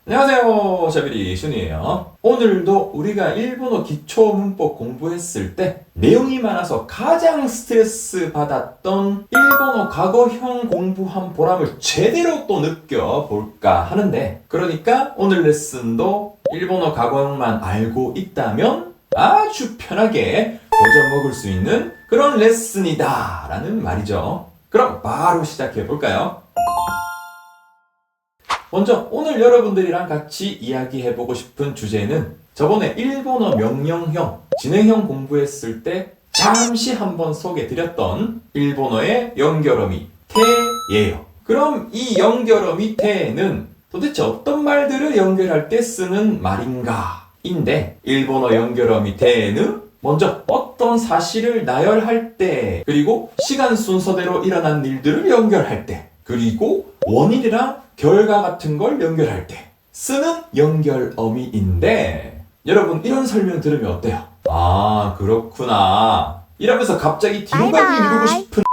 안녕하세요. 샤비리 슌이에요. 오늘도 우리가 일본어 기초 문법 공부했을 때 내용이 많아서 가장 스트레스 받았던 일본어 과거형 공부한 보람을 제대로 또 느껴볼까 하는데, 그러니까 오늘 레슨도 일본어 과거형만 알고 있다면 아주 편하게 거저 먹을 수 있는 그런 레슨이다 라는 말이죠. 그럼 바로 시작해 볼까요? 먼저 오늘 여러분들이랑 같이 이야기해보고 싶은 주제는 저번에 일본어 명령형, 진행형 공부했을 때 잠시 한번 소개드렸던 일본어의 연결어미 태예요. 그럼 이 연결어미 태는 도대체 어떤 말들을 연결할 때 쓰는 말인가? 인데 일본어 연결어미 태는 먼저 어떤 사실을 나열할 때, 그리고 시간 순서대로 일어난 일들을 연결할 때, 그리고 원인이랑 결과 같은 걸 연결할 때 쓰는 연결어미인데, 여러분 이런 설명 들으면 어때요? 아, 그렇구나 이러면서 갑자기 뒤로 가기 누르고 싶은.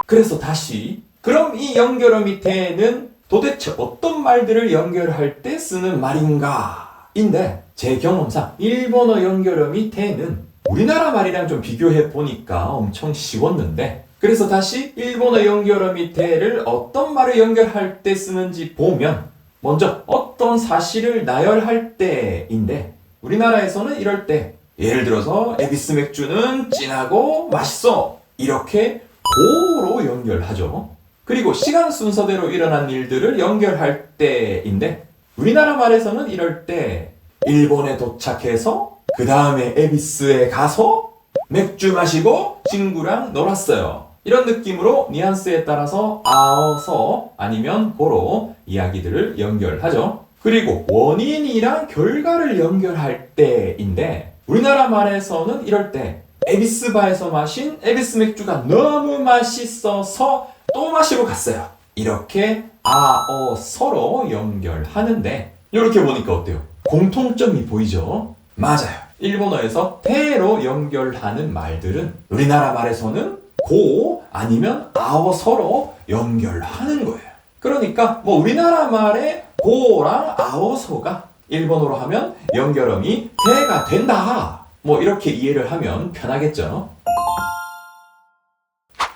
그래서 다시, 그럼 이 연결어미 태는 도대체 어떤 말들을 연결할 때 쓰는 말인가? 인데 제 경험상 일본어 연결어미 태는 우리나라 말이랑 좀 비교해 보니까 엄청 쉬웠는데, 그래서 다시 일본어 연결어미 태를 어떤 말을 연결할 때 쓰는지 보면, 먼저 어떤 사실을 나열할 때인데, 우리나라에서는 이럴 때 예를 들어서 에비스 맥주는 진하고 맛있어 이렇게 고로 연결하죠. 그리고 시간 순서대로 일어난 일들을 연결할 때인데, 우리나라 말에서는 이럴 때 일본에 도착해서 그 다음에 에비스에 가서 맥주 마시고 친구랑 놀았어요. 이런 느낌으로 뉘앙스에 따라서 아어서 아니면 고로 이야기들을 연결하죠. 그리고 원인이랑 결과를 연결할 때인데, 우리나라 말에서는 이럴 때 에비스바에서 마신 에비스 맥주가 너무 맛있어서 또 마시러 갔어요. 이렇게 아어서로 연결하는데, 이렇게 보니까 어때요? 공통점이 보이죠? 맞아요. 일본어에서 태로 연결하는 말들은 우리나라 말에서는 고 아니면 아어서로 연결하는 거예요. 그러니까 뭐 우리나라 말의 고랑 아어서가 일본어로 하면 연결어미 태가 된다, 뭐 이렇게 이해를 하면 편하겠죠.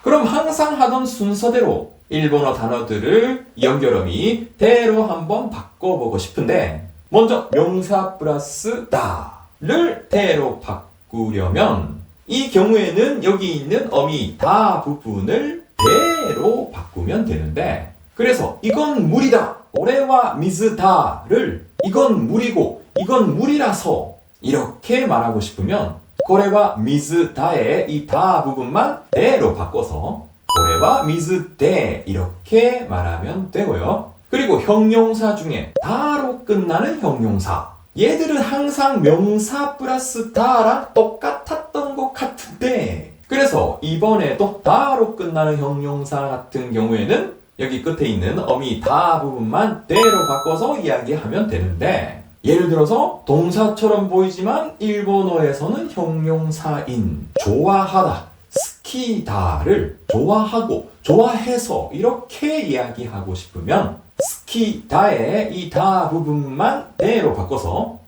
그럼 항상 하던 순서대로 일본어 단어들을 연결어미 태로 한번 바꿔보고 싶은데, 먼저 명사 플러스 다를 태로 바꾸려면 이 경우에는 여기 있는 어미 다 부분을 대로 바꾸면 되는데, 그래서 이건 물이다, 오레와 미즈다를 이건 물이고 이건 물이라서 이렇게 말하고 싶으면 고레와 미즈다의 이 다 부분만 대로 바꿔서 고레와 미즈대 이렇게 말하면 되고요. 그리고 형용사 중에 다로 끝나는 형용사, 얘들은 항상 명사 플러스 다랑 똑같았던 것 같은데, 그래서 이번에도 다로 끝나는 형용사 같은 경우에는 여기 끝에 있는 어미 다 부분만 대로 바꿔서 이야기하면 되는데, 예를 들어서 동사처럼 보이지만 일본어에서는 형용사인 좋아하다, 스키다를 좋아하고 좋아해서 이렇게 이야기하고 싶으면 스키다의 이 다 부분만 대로 바꿔서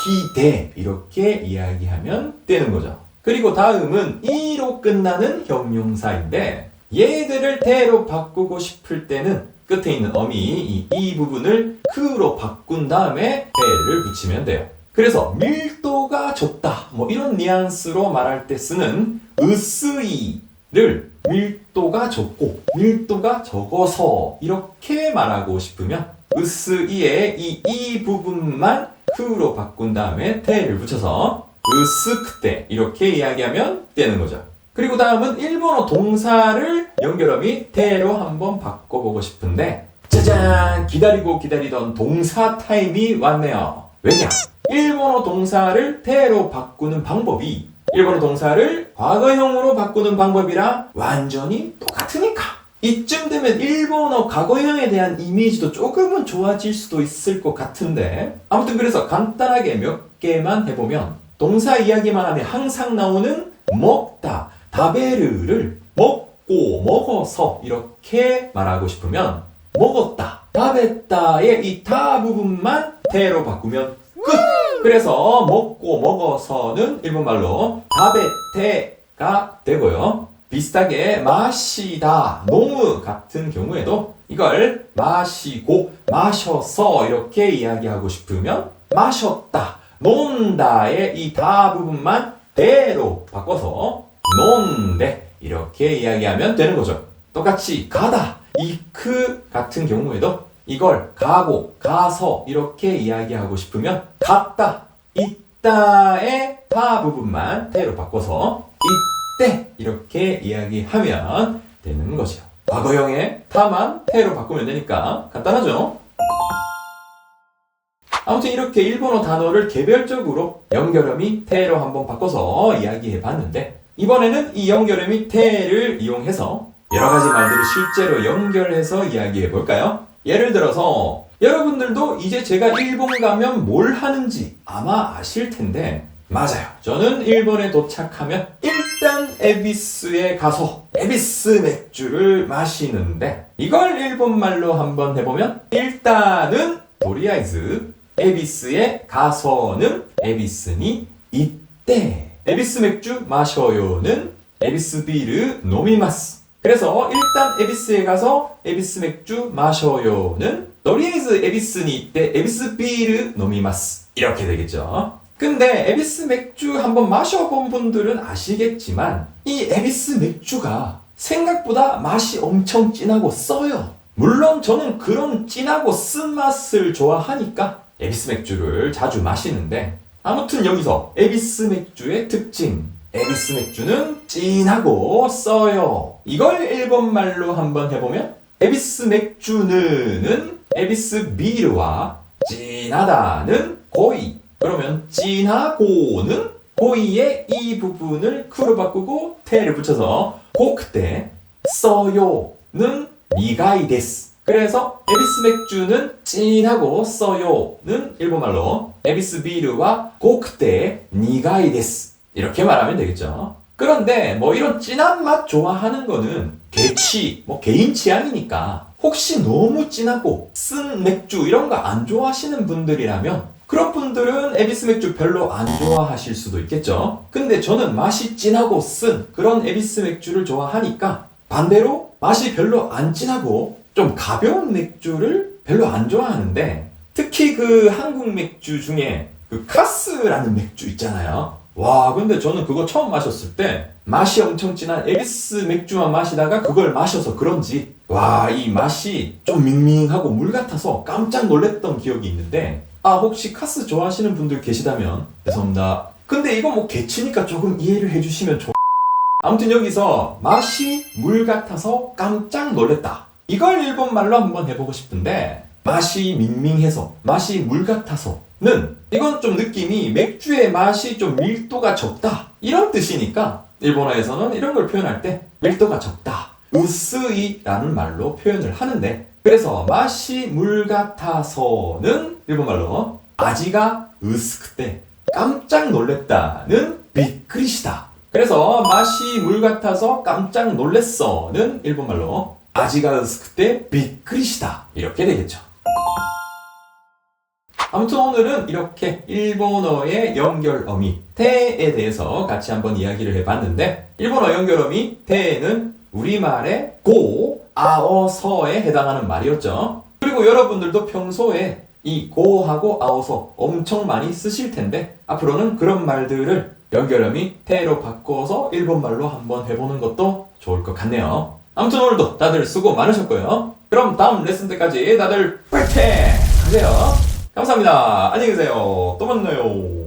스키대 이렇게 이야기하면 되는 거죠. 그리고 다음은 이로 끝나는 형용사인데, 얘들을 대로 바꾸고 싶을 때는 끝에 있는 어미 이 부분을 크로 바꾼 다음에 대를 붙이면 돼요. 그래서 밀도가 좁다, 뭐 이런 뉘앙스로 말할 때 쓰는 으스이를 밀도가 좁고 밀도가 적어서 이렇게 말하고 싶으면 으스이의 이 부분만 크로 바꾼 다음에 태를 붙여서 으스크테 이렇게 이야기하면 되는 거죠. 그리고 다음은 일본어 동사를 연결어미 태로 한번 바꿔보고 싶은데, 짜잔! 기다리고 기다리던 동사 타임이 왔네요. 왜냐? 일본어 동사를 태로 바꾸는 방법이 일본어 동사를 과거형으로 바꾸는 방법이랑 완전히 똑같으니까. 이쯤 되면 일본어 과거형에 대한 이미지도 조금은 좋아질 수도 있을 것 같은데, 아무튼 그래서 간단하게 몇 개만 해보면, 동사 이야기만 하면 항상 나오는 먹다, 다베르를 먹고 먹어서 이렇게 말하고 싶으면 먹었다, 다베다의 이 다 부분만 태로 바꾸면 끝! 그래서 먹고 먹어서는 일본말로 다베테가 되고요. 비슷하게 마시다, 노무 같은 경우에도 이걸 마시고 마셔서 이렇게 이야기하고 싶으면 마셨다, 논다의 이 다 부분만 대로 바꿔서 논데 이렇게 이야기하면 되는 거죠. 똑같이 가다, 이크 같은 경우에도 이걸 가고 가서 이렇게 이야기하고 싶으면 갔다, 있다의 다 부분만 대로 바꿔서 이때 이렇게 이야기하면 되는 거죠. 과거형의 타만 태로 바꾸면 되니까 간단하죠? 아무튼 이렇게 일본어 단어를 개별적으로 연결음이 태로 한번 바꿔서 이야기해 봤는데, 이번에는 이 연결음이 태를 이용해서 여러 가지 말들을 실제로 연결해서 이야기해 볼까요? 예를 들어서 여러분들도 이제 제가 일본 가면 뭘 하는지 아마 아실 텐데, 맞아요. 저는 일본에 도착하면 일단 에비스에 가서 에비스 맥주를 마시는데, 이걸 일본말로 한번 해보면 일단은 도리아이즈 에비스에 가서는 에비스니 이때 에비스 맥주 마셔요는 에비스 비르 노미마스. 그래서 일단 에비스에 가서 에비스 맥주 마셔요는 도리아이즈 에비스니 이때 에비스 비르 노미마스. 이렇게 되겠죠. 근데 에비스 맥주 한번 마셔본 분들은 아시겠지만 이 에비스 맥주가 생각보다 맛이 엄청 진하고 써요. 물론 저는 그런 진하고 쓴맛을 좋아하니까 에비스 맥주를 자주 마시는데, 아무튼 여기서 에비스 맥주의 특징, 에비스 맥주는 진하고 써요. 이걸 일본말로 한번 해보면 에비스 맥주는 에비스 비르와 진하다는 고이, 그러면 진하고는 고이의 이 부분을 크로 바꾸고 테를 붙여서 고크때, 써요는 니가이 데스. 그래서 에비스 맥주는 진하고 써요는 일본말로 에비스 비르와 고크때 니가이 데스. 이렇게 말하면 되겠죠. 그런데 뭐 이런 진한 맛 좋아하는 거는 개취, 개인 취향이니까 혹시 너무 진하고 쓴 맥주 이런 거 안 좋아하시는 분들이라면 그런 분들은 에비스 맥주 별로 안 좋아하실 수도 있겠죠. 근데 저는 맛이 진하고 쓴 그런 에비스 맥주를 좋아하니까 반대로 맛이 별로 안 진하고 좀 가벼운 맥주를 별로 안 좋아하는데, 특히 그 한국 맥주 중에 그 카스라는 맥주 있잖아요. 와, 근데 저는 그거 처음 마셨을 때 맛이 엄청 진한 에비스 맥주만 마시다가 그걸 마셔서 그런지 와, 이 맛이 좀 밍밍하고 물 같아서 깜짝 놀랐던 기억이 있는데, 혹시 카스 좋아하시는 분들 계시다면 죄송합니다. 근데 이거 뭐 개치니까 조금 이해를 해주시면 아무튼 여기서 맛이 물 같아서 깜짝 놀랐다, 이걸 일본말로 한번 해보고 싶은데, 맛이 밍밍해서 맛이 물 같아서는 이건 좀 느낌이 맥주의 맛이 좀 밀도가 적다 이런 뜻이니까 일본어에서는 이런 걸 표현할 때 밀도가 적다, 으스이라는 말로 표현을 하는데, 그래서 맛이 물 같아서는 일본말로 아지가 으스크때 깜짝 놀랬다는 비크리시다. 그래서 맛이 물 같아서 깜짝 놀랬어는 일본말로 아지가 으스크때 비크리시다. 이렇게 되겠죠. 아무튼 오늘은 이렇게 일본어의 연결어미 테에 대해서 같이 한번 이야기를 해봤는데, 일본어 연결어미 테는 우리말의 고, 아어서에 해당하는 말이었죠. 그리고 여러분들도 평소에 이 고하고 아어서 엄청 많이 쓰실 텐데, 앞으로는 그런 말들을 연결음이 테로 바꿔서 일본말로 한번 해보는 것도 좋을 것 같네요. 아무튼 오늘도 다들 수고 많으셨고요. 그럼 다음 레슨 때까지 다들 파이팅 하세요. 감사합니다. 안녕히 계세요. 또 만나요.